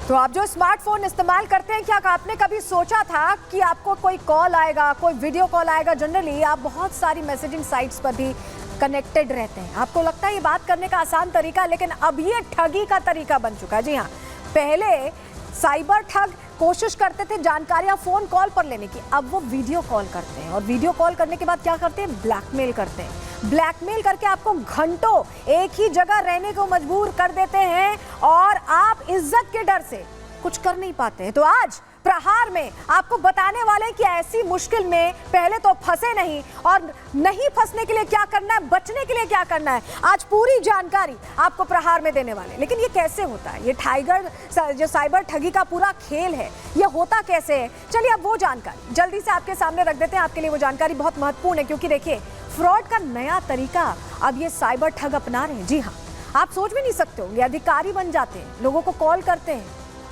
तो आप जो स्मार्टफोन इस्तेमाल करते हैं, क्या आपने कभी सोचा था कि आपको कोई कॉल आएगा, कोई वीडियो कॉल आएगा? जनरली आप बहुत सारी मैसेजिंग साइट्स पर भी कनेक्टेड रहते हैं। आपको लगता है ये बात करने का आसान तरीका, लेकिन अब ये ठगी का तरीका बन चुका है। जी हाँ, पहले साइबर ठग कोशिश करते थे जानकारियां फोन कॉल पर लेने की, अब वो वीडियो कॉल करते हैं और वीडियो कॉल करने के बाद क्या करते हैं? ब्लैकमेल करते हैं। ब्लैकमेल करके आपको घंटों एक ही जगह रहने को मजबूर कर देते हैं और आप इज्जत के डर से कुछ कर नहीं पाते हैं। तो आज प्रहार में आपको बताने वाले हैं कि ऐसी मुश्किल में पहले तो फंसे नहीं, और नहीं फंसने के लिए क्या करना है, बचने के लिए क्या करना है, आज पूरी जानकारी आपको प्रहार में देने वाले। लेकिन ये कैसे होता है? ये टाइगर जो साइबर ठगी का पूरा खेल है, ये होता कैसे है? चलिए अब वो जानकारी जल्दी से आपके सामने रख देते हैं। आपके लिए वो जानकारी बहुत महत्वपूर्ण है, क्योंकि देखिए फ्रॉड का नया तरीका अब ये साइबर ठग अपना रहे हैं। जी हाँ, आप सोच भी नहीं सकते होंगे, अधिकारी बन जाते हैं, लोगों को कॉल करते हैं,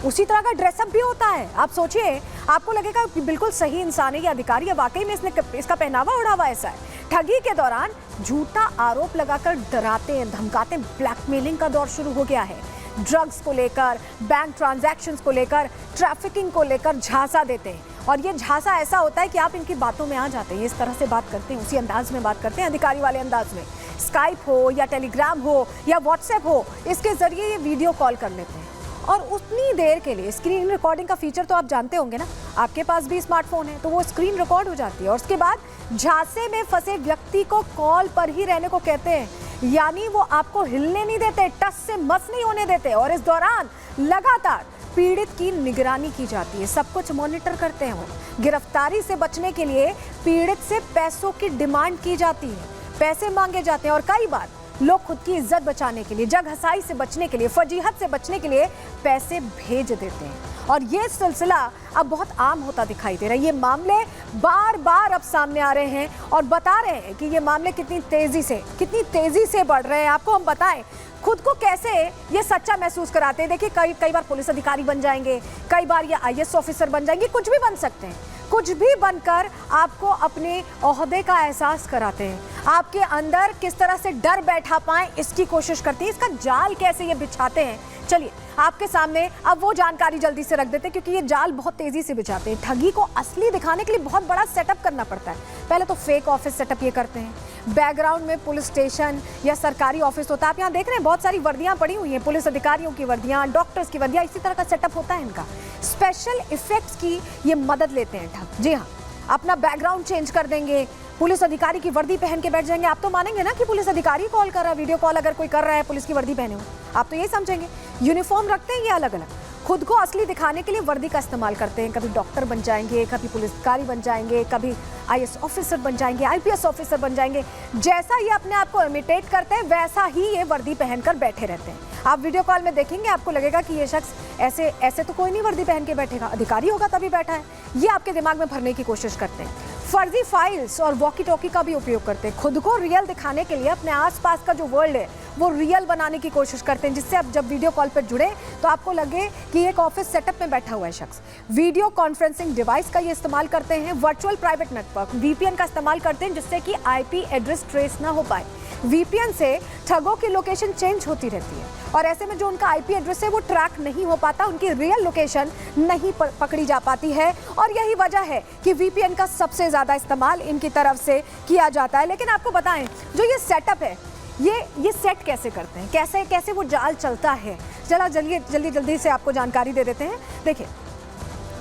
उसी तरह का ड्रेसअप भी होता है। आप सोचिए, आपको लगेगा कि बिल्कुल सही इंसान है ये अधिकारी है, वाकई में इसका पहनावा ओढ़ावा ऐसा है। ठगी के दौरान झूठा आरोप लगाकर डराते हैं, धमकाते हैं। ब्लैकमेलिंग का दौर शुरू हो गया है। ड्रग्स को लेकर, बैंक ट्रांजैक्शंस को लेकर, ट्रैफिकिंग को लेकर झांसा देते हैं, और ये झांसा ऐसा होता है कि आप इनकी बातों में आ जाते हैं। इस तरह से बात करते हैं, उसी अंदाज में बात करते हैं, अधिकारी वाले अंदाज में। स्काइप हो या टेलीग्राम हो या व्हाट्सएप हो, इसके जरिए ये वीडियो कॉल कर लेते हैं और उतनी देर के लिए स्क्रीन रिकॉर्डिंग का फीचर तो आप जानते होंगे ना, आपके पास भी स्मार्टफोन है तो वो स्क्रीन रिकॉर्ड हो जाती है। और उसके बाद झांसे में फंसे व्यक्ति को कॉल पर ही रहने को कहते हैं, यानी वो आपको हिलने नहीं देते, टस से मस नहीं होने देते। और इस दौरान लगातार पीड़ित की निगरानी की जाती है, सब कुछ मॉनिटर करते हैं वो। गिरफ्तारी से बचने के लिए पीड़ित से पैसों की डिमांड की जाती है, पैसे मांगे जाते हैं, और कई बार लोग खुद की इज्जत बचाने के लिए, जग हसाई से बचने के लिए, फजीहत से बचने के लिए पैसे भेज देते हैं। और ये सिलसिला अब बहुत आम होता दिखाई दे रहा है। ये मामले बार बार अब सामने आ रहे हैं और बता रहे हैं कि ये मामले कितनी तेजी से बढ़ रहे हैं। आपको हम बताएं खुद को कैसे ये सच्चा महसूस कराते हैं। देखिए, कई बार पुलिस अधिकारी बन जाएंगे, कई बार ये आईएएस ऑफिसर बन जाएंगे, कुछ भी बन सकते हैं। कुछ भी बनकर आपको अपने ओहदे का एहसास कराते हैं, आपके अंदर किस तरह से डर बैठा पाएं इसकी कोशिश करती है, इसका जाल कैसे ये बिछाते हैं। चलिए आपके सामने अब वो जानकारी जल्दी से रख देते हैं, क्योंकि ये जाल बहुत तेजी से बिछाते हैं। ठगी को असली दिखाने के लिए बहुत बड़ा सेटअप करना पड़ता है। पहले तो फेक ऑफिस सेटअप ये करते हैं, बैकग्राउंड में पुलिस स्टेशन या सरकारी ऑफिस होता है। आप यहाँ देख रहे हैं बहुत सारी वर्दियां पड़ी हुई हैं, पुलिस अधिकारियों की वर्दियां, डॉक्टर्स की वर्दियां, इसी तरह का सेटअप होता है इनका। स्पेशल इफेक्ट्स की ये मदद लेते हैं ठग। जी हाँ, अपना बैकग्राउंड चेंज कर देंगे, पुलिस अधिकारी की वर्दी पहन के बैठ जाएंगे। आप तो मानेंगे ना कि पुलिस अधिकारी कॉल कर रहा है, वीडियो कॉल अगर कोई कर रहा है पुलिस की वर्दी पहने हो, आप तो यही समझेंगे। यूनिफॉर्म रखते हैं ये अलग अलग, खुद को असली दिखाने के लिए वर्दी का इस्तेमाल करते हैं। कभी डॉक्टर बन जाएंगे, कभी पुलिस अधिकारी बन जाएंगे, कभी आईएएस ऑफिसर बन जाएंगे, आईपीएस ऑफिसर बन जाएंगे। जैसा ये अपने आप को इमिटेट करते हैं, वैसा ही ये वर्दी पहनकर बैठे रहते हैं। आप वीडियो कॉल में देखेंगे, आपको लगेगा कि ये शख्स ऐसे तो कोई नहीं वर्दी पहन के बैठेगा, अधिकारी होगा तभी बैठा है। ये आपके दिमाग में भरने की कोशिश करते हैं। फर्जी फाइल्स और वॉकी टॉकी का भी उपयोग करते हैं, खुद को रियल दिखाने के लिए अपने आसपास का जो वर्ल्ड है वो रियल बनाने की कोशिश करते हैं, जिससे आप जब वीडियो कॉल पर जुड़े तो आपको लगे कि एक ऑफिस सेटअप में बैठा हुआ है शख्स। वीडियो कॉन्फ्रेंसिंग डिवाइस का ये इस्तेमाल करते हैं, वर्चुअल प्राइवेट नेटवर्क वीपीएन का इस्तेमाल करते हैं, जिससे कि आईपी एड्रेस ट्रेस ना हो पाए। वीपीएन से ठगों की लोकेशन चेंज होती रहती है, और ऐसे में जो उनका आईपी एड्रेस है वो ट्रैक नहीं हो पाता, उनकी रियल लोकेशन नहीं पकड़ी जा पाती है। और यही वजह है कि वीपीएन का सबसे ज्यादा इस्तेमाल इनकी तरफ से किया जाता है। लेकिन आपको बताएं, जो ये सेटअप है, ये सेट कैसे करते हैं, कैसे वो जाल चलता है, चला जल्दी से आपको जानकारी दे देते हैं। देखिए,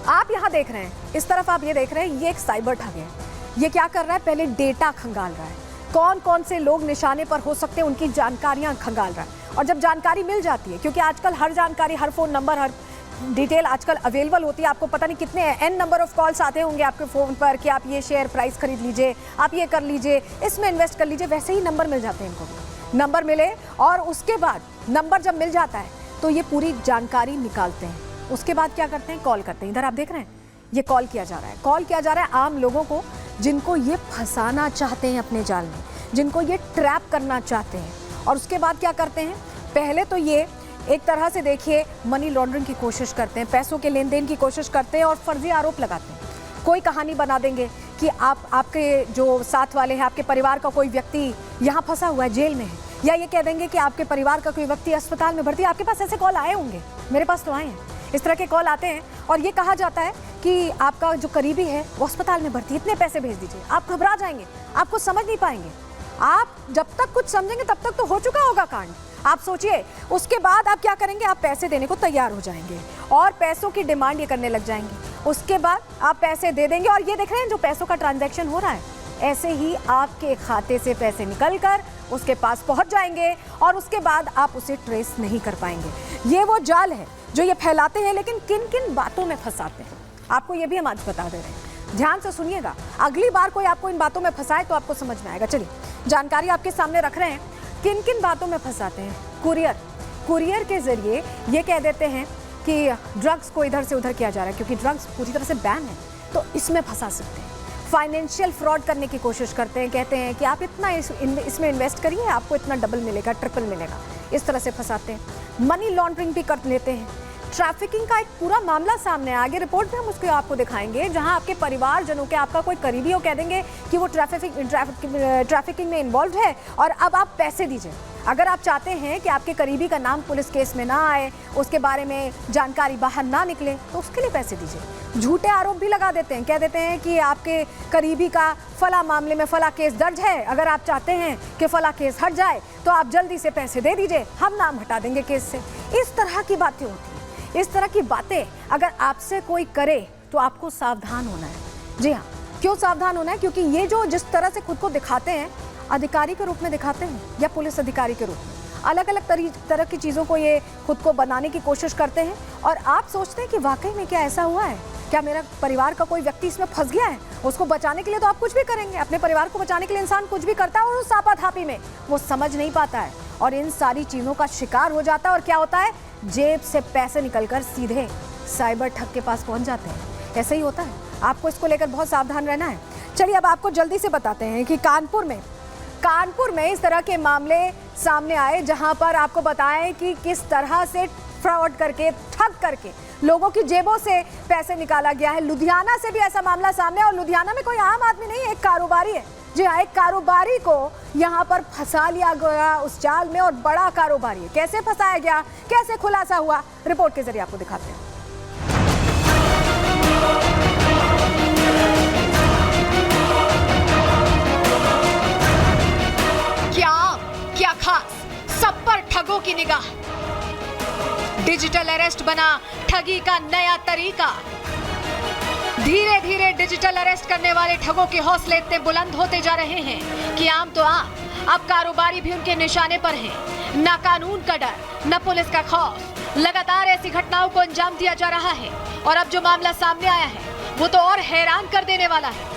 आप यहाँ देख रहे हैं, इस तरफ आप ये देख रहे हैं, ये एक साइबर ठग है। ये क्या कर रहा है? पहले डेटा खंगाल रहा है, कौन से लोग निशाने पर हो सकते हैं उनकी जानकारियां खंगाल रहा है। और जब जानकारी मिल जाती है, क्योंकि आजकल हर जानकारी, हर फोन नंबर, हर डिटेल आजकल अवेलेबल होती है, आपको पता नहीं कितने एन नंबर ऑफ कॉल्स आते होंगे आपके फ़ोन पर कि आप ये शेयर प्राइस खरीद लीजिए, आप ये कर लीजिए, इसमें इन्वेस्ट कर लीजिए। वैसे ही नंबर मिल जाते हैं इनको, नंबर मिले और उसके बाद नंबर जब मिल जाता है तो ये पूरी जानकारी निकालते हैं। उसके बाद क्या करते हैं? कॉल करते हैं। इधर आप देख रहे हैं, ये कॉल किया जा रहा है आम लोगों को, जिनको ये फंसाना चाहते हैं अपने जाल में, जिनको ये ट्रैप करना चाहते हैं। और उसके बाद क्या करते हैं? पहले तो ये एक तरह से देखिए मनी लॉन्ड्रिंग की कोशिश करते हैं, पैसों के लेन देन की कोशिश करते हैं और फर्जी आरोप लगाते हैं। कोई कहानी बना देंगे कि आपके जो साथ वाले हैं, आपके परिवार का कोई व्यक्ति यहाँ फंसा हुआ है, जेल में है, या ये कह देंगे कि आपके परिवार का कोई व्यक्ति अस्पताल में भर्ती है। आपके पास ऐसे कॉल आए होंगे, मेरे पास तो आए हैं। इस तरह के कॉल आते हैं और ये कहा जाता है कि आपका जो करीबी है वो अस्पताल में भर्ती, इतने पैसे भेज दीजिए। आप घबरा जाएंगे, आपको समझ नहीं पाएंगे। आप जब तक कुछ समझेंगे तब तक तो हो चुका होगा कांड। आप सोचिए, उसके बाद आप क्या करेंगे? आप पैसे देने को तैयार हो जाएंगे और पैसों की डिमांड ये करने लग जाएंगे। उसके बाद आप पैसे दे देंगे और ये देख रहे हैं जो पैसों का ट्रांजैक्शन हो रहा है, ऐसे ही आपके खाते से पैसे निकलकर उसके पास पहुंच जाएंगे और उसके बाद आप उसे ट्रेस नहीं कर पाएंगे। ये वो जाल है जो ये फैलाते हैं, लेकिन किन किन बातों में फंसाते हैं आपको ये भी हम आज बता दे रहे हैं। ध्यान से सुनिएगा, अगली बार कोई आपको इन बातों में फंसाए तो आपको समझ में आएगा। चलिए जानकारी आपके सामने रख रहे हैं, किन किन बातों में फंसाते हैं। कुरियर के जरिए ये कह देते हैं कि ड्रग्स को इधर से उधर किया जा रहा है, क्योंकि ड्रग्स पूरी तरह से बैन है तो इसमें फंसा सकते हैं। फाइनेंशियल फ्रॉड करने की कोशिश करते हैं, कहते हैं कि आप इतना इसमें इन्वेस्ट करिए, आपको इतना डबल मिलेगा, ट्रिपल मिलेगा, इस तरह से फंसाते हैं। मनी लॉन्ड्रिंग भी कर लेते हैं। ट्रैफिकिंग का एक पूरा मामला सामने आगे रिपोर्ट में हम उसको आपको दिखाएंगे, जहां आपके परिवारजनों के, आपका कोई करीबी हो, कह देंगे कि वो ट्रैफिकिंग में इन्वॉल्व है और अब आप पैसे दीजिए। अगर आप चाहते हैं कि आपके करीबी का नाम पुलिस केस में ना आए, उसके बारे में जानकारी बाहर ना निकले, तो उसके लिए पैसे दीजिए। झूठे आरोप भी लगा देते हैं, कह देते हैं कि आपके करीबी का फला मामले में फला केस दर्ज है, अगर आप चाहते हैं कि फला केस हट जाए तो आप जल्दी से पैसे दे दीजिए, हम नाम हटा देंगे केस से। इस तरह की बातें होती हैं। इस तरह की बातें अगर आपसे कोई करे तो आपको सावधान होना है। जी हाँ, क्यों सावधान होना है? क्योंकि ये जो जिस तरह से खुद को दिखाते हैं, अधिकारी के रूप में दिखाते हैं या पुलिस अधिकारी के रूप में, अलग अलग तरह की चीज़ों को ये खुद को बनाने की कोशिश करते हैं। और आप सोचते हैं कि वाकई में क्या ऐसा हुआ है, क्या मेरा परिवार का कोई व्यक्ति इसमें फंस गया है? उसको बचाने के लिए तो आप कुछ भी करेंगे, अपने परिवार को बचाने के लिए इंसान कुछ भी करता है और उस आपाधापी में वो समझ नहीं पाता है और इन सारी चीज़ों का शिकार हो जाता है। और क्या होता है? जेब से पैसे निकलकर सीधे साइबर ठग के पास पहुंच जाते हैं। ऐसा ही होता है, आपको इसको लेकर बहुत सावधान रहना है। चलिए अब आपको जल्दी से बताते हैं कि कानपुर में इस तरह के मामले सामने आए, जहां पर आपको बताएं कि किस तरह से फ्रॉड करके, ठग करके लोगों की जेबों से पैसे निकाला गया है। लुधियाना से भी ऐसा मामला सामने, और लुधियाना में कोई आम आदमी नहीं, एक कारोबारी है। जी हाँ, एक कारोबारी को यहाँ पर फंसा लिया गया उस जाल में, और बड़ा कारोबारी है। कैसे फंसाया गया, कैसे खुलासा हुआ, रिपोर्ट के जरिए आपको दिखाते हैं। क्या खास, सब पर ठगों की निगाह। डिजिटल अरेस्ट बना ठगी का नया तरीका। धीरे धीरे डिजिटल अरेस्ट करने वाले ठगों के हौसले इतने बुलंद होते जा रहे हैं कि आम तो आम, अब कारोबारी भी उनके निशाने पर हैं। न कानून का डर, न पुलिस का खौफ, लगातार ऐसी घटनाओं को अंजाम दिया जा रहा है। और अब जो मामला सामने आया है वो तो और हैरान कर देने वाला है।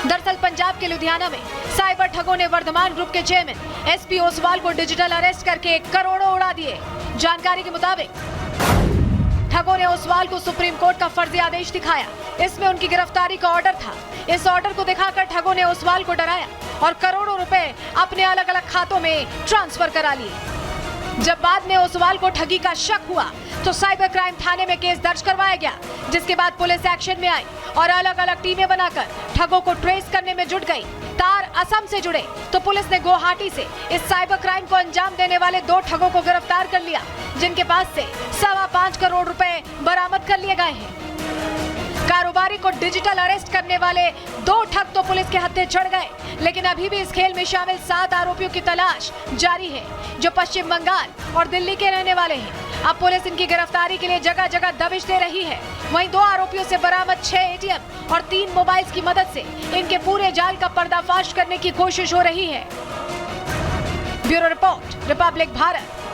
दरअसल पंजाब के लुधियाना में साइबर ठगों ने वर्धमान ग्रुप के चेयरमैन एसपी ओसवाल को डिजिटल अरेस्ट करके करोड़ों उड़ा दिए। जानकारी के मुताबिक ठगों ने ओसवाल को सुप्रीम कोर्ट का फर्जी आदेश दिखाया। इसमें उनकी गिरफ्तारी का ऑर्डर था। इस ऑर्डर को दिखाकर ठगों ने ओसवाल को डराया और करोड़ों रुपए अपने अलग अलग खातों में ट्रांसफर करा लिए। जब बाद में ओसवाल को ठगी का शक हुआ तो साइबर क्राइम थाने में केस दर्ज करवाया गया, जिसके बाद पुलिस एक्शन में आई और अलग अलग टीमें बनाकर ठगों को ट्रेस करने में जुट गई। तार असम से जुड़े तो पुलिस ने गुवाहाटी से इस साइबर क्राइम को अंजाम देने वाले 2 ठगों को गिरफ्तार कर लिया, जिनके पास से 5.25 करोड़ रुपए बरामद कर लिए गए हैं। कारोबारी को डिजिटल अरेस्ट करने वाले 2 ठग तो पुलिस के हत्थे चढ़ गए, लेकिन अभी भी इस खेल में शामिल 7 आरोपियों की तलाश जारी है, जो पश्चिम बंगाल और दिल्ली के रहने वाले हैं। अब पुलिस इनकी गिरफ्तारी के लिए जगह जगह दबिश दे रही है। वहीं 2 आरोपियों से बरामद 6 एटीएम और 3 मोबाइल्स की मदद से इनके पूरे जाल का पर्दाफाश करने की कोशिश हो रही है। Bureau report, Republic Bharat.